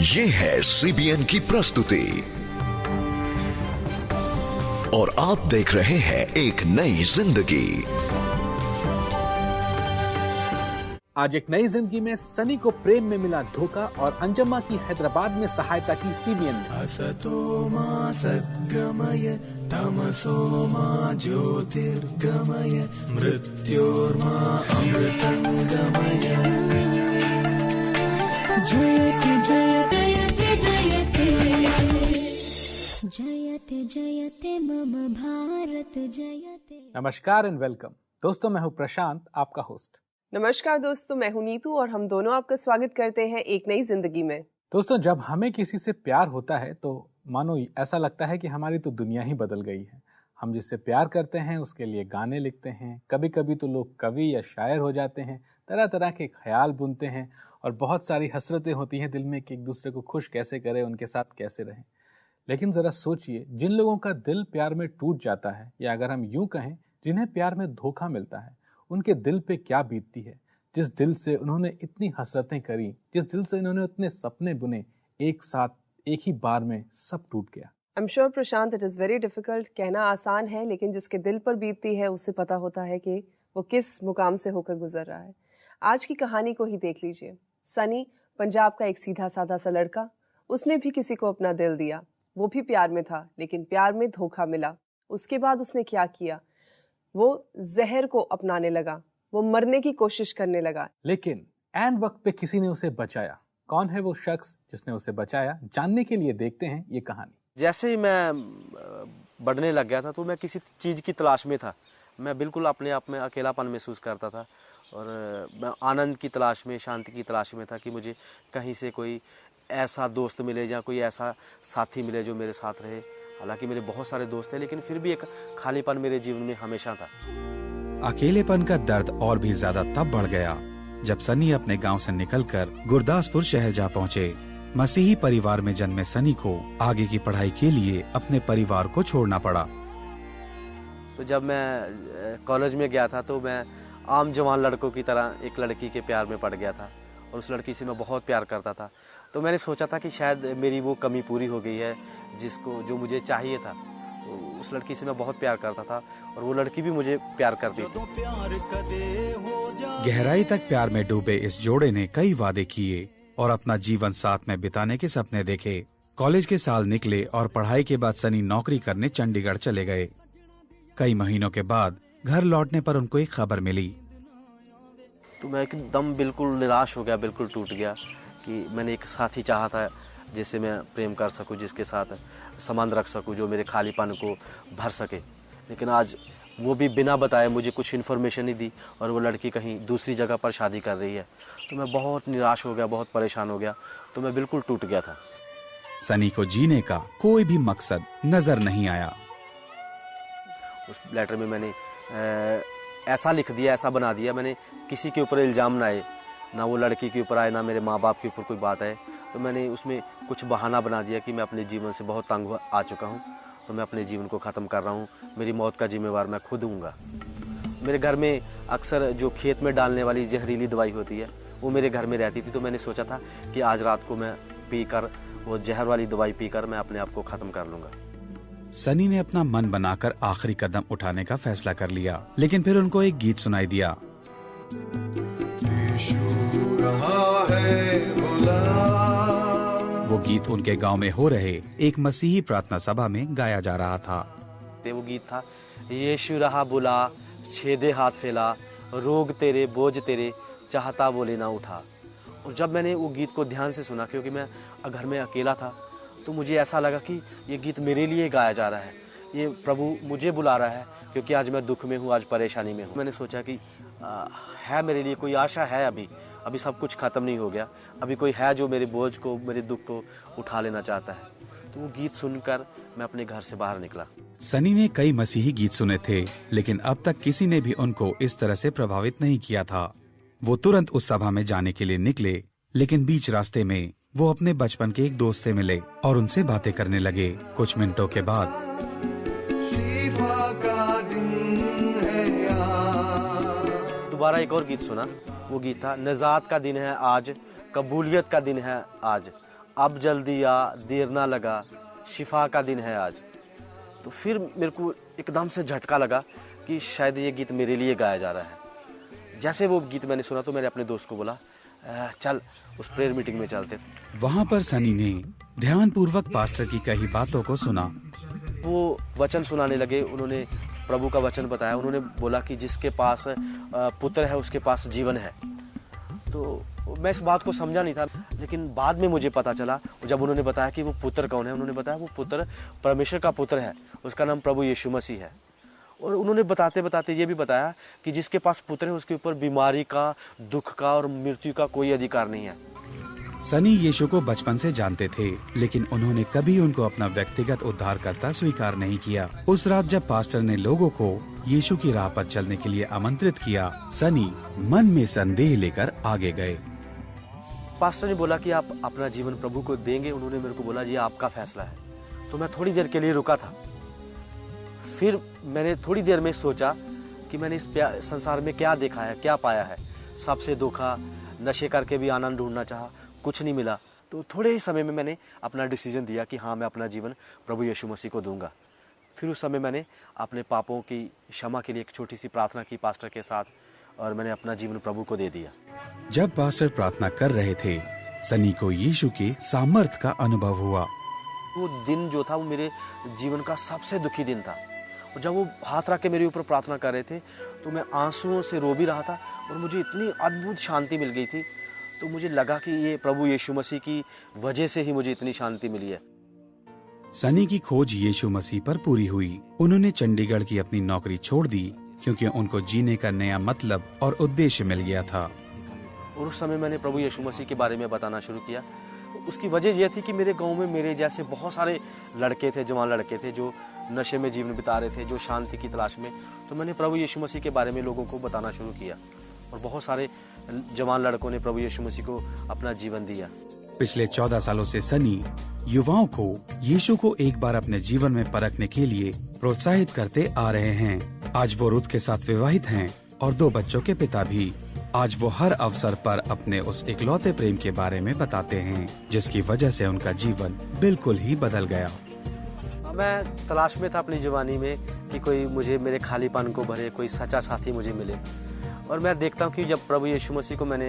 ये है सीबीएन की प्रस्तुति और आप देख रहे हैं एक नई जिंदगी। आज एक नई जिंदगी में सनी को प्रेम में मिला धोखा और अंजम्मा की हैदराबाद में सहायता की सीबीएन ने। असतो मा सद्गमय तमसो मा ज्योतिर्गमय मृत्योर्मा अमृतंगमय। जयते जयते जयते जयते जयते मम भारत जयते। नमस्कार एंड वेलकम दोस्तों, मैं हूं प्रशांत, आपका होस्ट। नमस्कार दोस्तों, मैं हूं नीतू और हम दोनों आपका स्वागत करते हैं एक नई जिंदगी में। दोस्तों, जब हमें किसी से प्यार होता है तो मानो ऐसा लगता है कि हमारी तो दुनिया ही बदल गई है। हम जिससे प्यार करते हैं उसके लिए गाने लिखते हैं, कभी कभी तो लोग कवि या शायर हो जाते हैं, तरह तरह के ख्याल बुनते हैं और बहुत सारी हसरतें होती हैं दिल में कि एक दूसरे को खुश कैसे करें, उनके साथ कैसे रहें। लेकिन ज़रा सोचिए, जिन लोगों का दिल प्यार में टूट जाता है, या अगर हम यूं कहें जिन्हें प्यार में धोखा मिलता है, उनके दिल पे क्या बीतती है। जिस दिल से उन्होंने इतनी हसरतें करी, जिस दिल से उन्होंने इतने सपने बुने, एक साथ एक ही बार में सब टूट गया। I am sure Prashant, it is very difficult. कहना आसान है, लेकिन जिसके दिल पर बीतती है उसे पता होता है कि वो किस मुकाम से होकर गुजर रहा है। आज की कहानी को ही देख लीजिए। सनी पंजाब का एक सीधा साधा सा लड़का, उसने भी किसी को अपना दिल दिया, वो भी प्यार में था, लेकिन प्यार में धोखा मिला। उसके बाद उसने क्या किया, वो जहर को अपनाने लगा, वो मरने की कोशिश करने लगा। लेकिन ऐन वक्त पे किसी ने उसे बचाया। कौन है वो शख्स जिसने उसे बचाया, जानने के लिए देखते हैं ये कहानी। जैसे ही मैं बढ़ने लग गया था तो मैं किसी चीज़ की तलाश में था। मैं बिल्कुल अपने आप में अकेलापन महसूस करता था और मैं आनंद की तलाश में, शांति की तलाश में था कि मुझे कहीं से कोई ऐसा दोस्त मिले या कोई ऐसा साथी मिले जो मेरे साथ रहे। हालांकि मेरे बहुत सारे दोस्त थे, लेकिन फिर भी एक खालीपन मेरे जीवन में हमेशा था। अकेलेपन का दर्द और भी ज्यादा तब बढ़ गया जब सनी अपने गांव से निकलकर गुरदासपुर शहर जा पहुंचे। मसीही परिवार में जन्मे सनी को आगे की पढ़ाई के लिए अपने परिवार को छोड़ना पड़ा। तो जब मैं कॉलेज में गया था तो मैं आम जवान लड़कों की तरह एक लड़की के प्यार में पड़ गया था और उस लड़की से मैं बहुत प्यार करता था। तो मैंने सोचा था कि शायद मेरी वो कमी पूरी हो गई है जो मुझे चाहिए था। तो उस लड़की से मैं बहुत प्यार करता था और वो लड़की भी मुझे प्यार करती थी। गहराई तक प्यार में डूबे इस जोड़े ने कई वादे किए और अपना जीवन साथ में बिताने के सपने देखे। कॉलेज के साल निकले और पढ़ाई के बाद सनी नौकरी करने चंडीगढ़ चले गए। कई महीनों के बाद घर लौटने पर उनको एक खबर मिली। तो मैं एकदम बिल्कुल निराश हो गया, बिल्कुल टूट गया कि मैंने एक साथी चाहा था जिससे मैं प्रेम कर सकूं, जिसके साथ संबंध रख सकूं, जो मेरे खालीपन को भर सके। लेकिन आज वो भी बिना बताए मुझे कुछ इन्फॉर्मेशन नहीं दी और वो लड़की कहीं दूसरी जगह पर शादी कर रही है। तो मैं बहुत निराश हो गया, बहुत परेशान हो गया। तो मैं बिल्कुल टूट गया था। सनी को जीने का कोई भी मकसद नजर नहीं आया। उस लेटर में मैंने ऐसा लिख दिया, ऐसा बना दिया, मैंने किसी के ऊपर इल्ज़ाम ना आए, ना वो लड़की के ऊपर आए, ना मेरे माँ बाप के ऊपर कोई बात आए। तो मैंने उसमें कुछ बहाना बना दिया कि मैं अपने जीवन से बहुत तंग आ चुका हूँ, तो मैं अपने जीवन को ख़त्म कर रहा हूँ, मेरी मौत का जिम्मेवार मैं खुद हूँगा। मेरे घर में अक्सर जो खेत में डालने वाली जहरीली दवाई होती है वो मेरे घर में रहती थी। तो मैंने सोचा था कि आज रात को मैं पीकर, वो जहर वाली दवाई पीकर मैं अपने आप को ख़त्म कर लूँगा। सनी ने अपना मन बनाकर आखिरी कदम उठाने का फैसला कर लिया, लेकिन फिर उनको एक गीत सुनाई दिया। वो गीत उनके गांव में हो रहे एक मसीही प्रार्थना सभा में गाया जा रहा था। वो गीत था, यीशु रहा बुला, छेदे हाथ फैला, रोग तेरे बोझ तेरे, चाहता वो लेना उठा। और जब मैंने वो गीत को ध्यान से सुना, क्योंकि मैं घर में अकेला था, तो मुझे ऐसा लगा कि ये गीत मेरे लिए गाया जा रहा है, ये प्रभु मुझे बुला रहा है, क्योंकि आज मैं दुख में हूँ, आज परेशानी में हूँ। मैंने सोचा कि है मेरे लिए कोई आशा है, अभी सब कुछ खत्म नहीं हो गया, अभी कोई है जो मेरे बोझ को, मेरे दुख को उठा लेना चाहता है। तो वो गीत सुनकर मैं अपने घर से बाहर निकला। सनी ने कई मसीही गीत सुने थे, लेकिन अब तक किसी ने भी उनको इस तरह से प्रभावित नहीं किया था। वो तुरंत उस सभा में जाने के लिए निकले, लेकिन बीच रास्ते में वो अपने बचपन के एक दोस्त से मिले और उनसे बातें करने लगे। कुछ मिनटों के बाद दोबारा एक और गीत सुना। वो गीत था, निजात का दिन है आज, कबूलियत का दिन है आज, अब जल्दी आ, देर ना लगा, शिफा का दिन है आज। तो फिर मेरे को एकदम से झटका लगा कि शायद ये गीत मेरे लिए गाया जा रहा है। जैसे वो गीत मैंने सुना तो मैंने अपने दोस्त को बोला, चल उस प्रेयर मीटिंग में चलते। वहाँ पर सनी ने ध्यानपूर्वक पास्टर की कही बातों को सुना। वो वचन सुनाने लगे, उन्होंने प्रभु का वचन बताया। उन्होंने बोला कि जिसके पास पुत्र है उसके पास जीवन है। तो मैं इस बात को समझा नहीं था, लेकिन बाद में मुझे पता चला जब उन्होंने बताया कि वो पुत्र कौन है। उन्होंने बताया वो पुत्र परमेश्वर का पुत्र है, उसका नाम प्रभु यीशु मसीह है। और उन्होंने बताते बताते ये भी बताया कि जिसके पास पुत्र है उसके ऊपर बीमारी का, दुख का और मृत्यु का कोई अधिकार नहीं है। सनी यीशु को बचपन से जानते थे, लेकिन उन्होंने कभी उनको अपना व्यक्तिगत उद्धारकर्ता स्वीकार नहीं किया। उस रात जब पास्टर ने लोगों को यीशु की राह पर चलने के लिए आमंत्रित किया, सनी मन में संदेह लेकर आगे गए। पास्टर ने बोला कि आप अपना जीवन प्रभु को देंगे। उन्होंने मेरे को बोला जी आपका फैसला है। तो मैं थोड़ी देर के लिए रुका था। फिर मैंने थोड़ी देर में सोचा कि मैंने इस संसार में क्या देखा है, क्या पाया है। सबसे धोखा, नशे करके भी आनंद ढूंढना चाहा, कुछ नहीं मिला। तो थोड़े ही समय में मैंने अपना डिसीजन दिया कि हाँ मैं अपना जीवन प्रभु यीशु मसीह को दूंगा। फिर उस समय मैंने अपने पापों की क्षमा के लिए एक छोटी सी प्रार्थना की पास्टर के साथ, और मैंने अपना जीवन प्रभु को दे दिया। जब पास्टर प्रार्थना कर रहे थे, सनी को यीशु के सामर्थ का अनुभव हुआ। वो दिन जो था वो मेरे जीवन का सबसे दुखी दिन था। और जब वो हाथ रख के मेरे ऊपर प्रार्थना कर रहे थे तो मैं आंसुओं से रो भी रहा था, और मुझे इतनी अद्भुत शांति मिल गई थी। तो मुझे लगा कि ये प्रभु यीशु मसीह की वजह से ही मुझे इतनी शांति मिली है। सनी की खोज यीशु मसीह पर पूरी हुई। उन्होंने चंडीगढ़ की अपनी नौकरी छोड़ दी क्योंकि उनको जीने का नया मतलब और उद्देश्य मिल गया था। और उस समय मैंने प्रभु यीशु मसीह के बारे में बताना शुरू किया। उसकी वजह यह थी कि मेरे गांव में मेरे जैसे बहुत सारे लड़के थे, जवान लड़के थे जो नशे में जीवन बिता रहे थे, जो शांति की तलाश में। तो मैंने प्रभु यीशु मसीह के बारे में लोगों को बताना शुरू किया, और बहुत सारे जवान लड़कों ने प्रभु यीशु मसीह को अपना जीवन दिया। पिछले 14 सालों से सनी युवाओं को यीशु को एक बार अपने जीवन में परखने के लिए प्रोत्साहित करते आ रहे हैं। आज वो रुथ के साथ विवाहित हैं और 2 बच्चों के पिता भी। आज वो हर अवसर पर अपने उस इकलौते प्रेम के बारे में बताते हैं, जिसकी वजह से उनका जीवन बिल्कुल ही बदल गया। मैं तलाश में था अपनी जवानी में कि कोई मुझे मेरे खालीपन को भरे, कोई सच्चा साथी मुझे मिले। और मैं देखता हूँ कि जब प्रभु यीशु मसीह को मैंने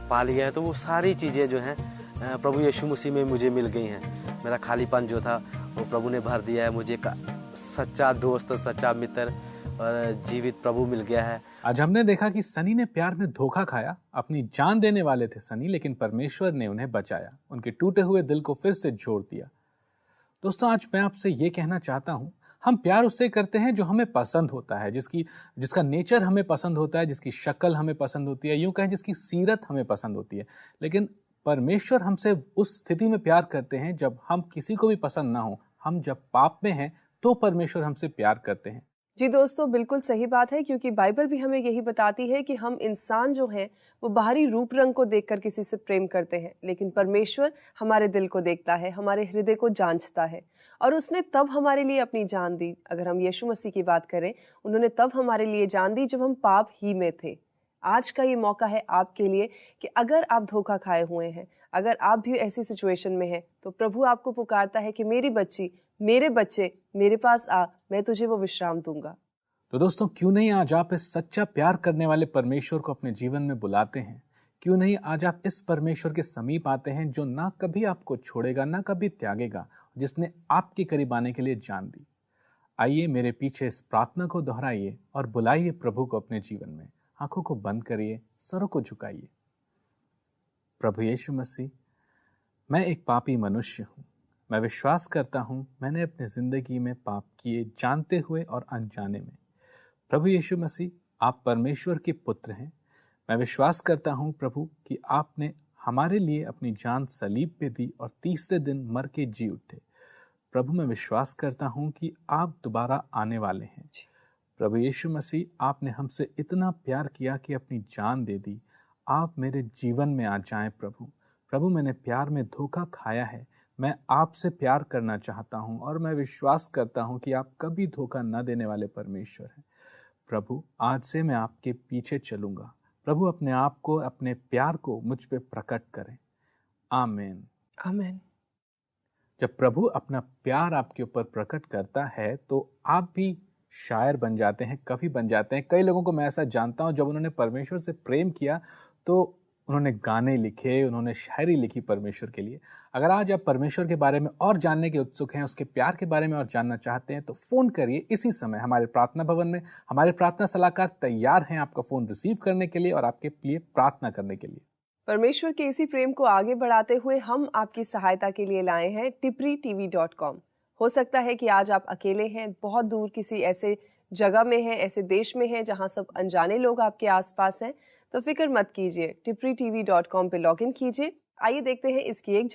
पा लिया है तो वो सारी चीज़ें जो हैं प्रभु यीशु मसीह में मुझे मिल गई हैं। मेरा खालीपन जो था वो प्रभु ने भर दिया है। मुझे सच्चा दोस्त, सच्चा मित्र और जीवित प्रभु मिल गया है। आज हमने देखा कि सनी ने प्यार में धोखा खाया। अपनी जान देने वाले थे सनी, लेकिन परमेश्वर ने उन्हें बचाया, उनके टूटे हुए दिल को फिर से जोड़ दिया। दोस्तों, आज मैं आपसे ये कहना चाहता हूँ, हम प्यार उससे करते हैं जो हमें पसंद होता है, जिसका नेचर हमें पसंद होता है, जिसकी शक्ल हमें पसंद होती है, यूं कहें जिसकी सीरत हमें पसंद होती है। लेकिन परमेश्वर हमसे उस स्थिति में प्यार करते हैं जब हम किसी को भी पसंद ना हो। हम जब पाप में हैं तो परमेश्वर हमसे प्यार करते हैं। जी दोस्तों, बिल्कुल सही बात है, क्योंकि बाइबल भी हमें यही बताती है कि हम इंसान जो हैं वो बाहरी रूप रंग को देखकर किसी से प्रेम करते हैं, लेकिन परमेश्वर हमारे दिल को देखता है, हमारे हृदय को जांचता है, और उसने तब हमारे लिए अपनी जान दी। अगर हम यीशु मसीह की बात करें, उन्होंने तब हमारे लिए जान दी जब हम पाप ही में थे। आज का ये मौका है आपके लिए कि अगर आप धोखा खाए हुए हैं, अगर आप भी ऐसी सिचुएशन में हैं, तो प्रभु आपको पुकारता है कि मेरी बच्ची, मेरे बच्चे, मेरे पास आ, मैं तुझे वो विश्राम दूंगा। तो दोस्तों, क्यों नहीं आज आप इस सच्चा प्यार करने वाले परमेश्वर को अपने जीवन में बुलाते हैं? क्यों नहीं आज आप इस परमेश्वर के समीप आते हैं जो ना कभी आपको छोड़ेगा, ना कभी त्यागेगा, जिसने आपके करीब आने के लिए जान दी। आइए मेरे पीछे इस प्रार्थना को दोहराइए और बुलाइए प्रभु को अपने जीवन में। आंखों को बंद करिए, सरों को झुकाइए। प्रभु यीशु मसीह, मैं एक पापी मनुष्य हूँ। मैं विश्वास करता हूँ मैंने अपनी जिंदगी में पाप किए, जानते हुए और अनजाने में। प्रभु यीशु मसीह, आप परमेश्वर के पुत्र हैं। मैं विश्वास करता हूँ प्रभु कि आपने हमारे लिए अपनी जान सलीब पे दी और तीसरे दिन मर के जी उठे। प्रभु, मैं विश्वास करता हूँ कि आप दोबारा आने वाले हैं। प्रभु यीशु मसीह, आपने हमसे इतना प्यार किया कि अपनी जान दे दी। आप मेरे जीवन में आ जाएं प्रभु। प्रभु, मैंने प्यार में धोखा खाया है। मैं आपसे प्यार करना चाहता हूं और मैं विश्वास करता हूं कि आप कभी धोखा न देने वाले परमेश्वर हैं। प्रभु, आज से मैं आपके पीछे चलूंगा। प्रभु, अपने आप को, अपने प्यार को मुझ पे प्रकट करें। आमीन। आमीन। जब प्रभु अपना प्यार आपके ऊपर प्रकट करता है तो आप भी शायर बन जाते हैं, कवि बन जाते हैं। कई लोगों को मैं ऐसा जानता हूं, जब उन्होंने परमेश्वर से प्रेम किया तो उन्होंने गाने लिखे, उन्होंने शायरी लिखी परमेश्वर के लिए। अगर आज आप परमेश्वर के बारे में और जानने के उत्सुक हैं, उसके प्यार के बारे में और जानना चाहते हैं, तो फ़ोन करिए इसी समय हमारे प्रार्थना भवन में। हमारे प्रार्थना सलाहकार तैयार हैं आपका फ़ोन रिसीव करने के लिए और आपके लिए प्रार्थना करने के लिए। परमेश्वर के इसी प्रेम को आगे बढ़ाते हुए हम आपकी सहायता के लिए लाए हैं tipritv.com। हो सकता है कि आज आप अकेले हैं, बहुत दूर किसी ऐसे जगह में हैं, ऐसे देश में हैं जहां सब अनजाने लोग आपके आसपास हैं, तो फिक्र मत कीजिए। tipritv.com पे लॉगिन कीजिए। आइए देखते हैं इसकी एक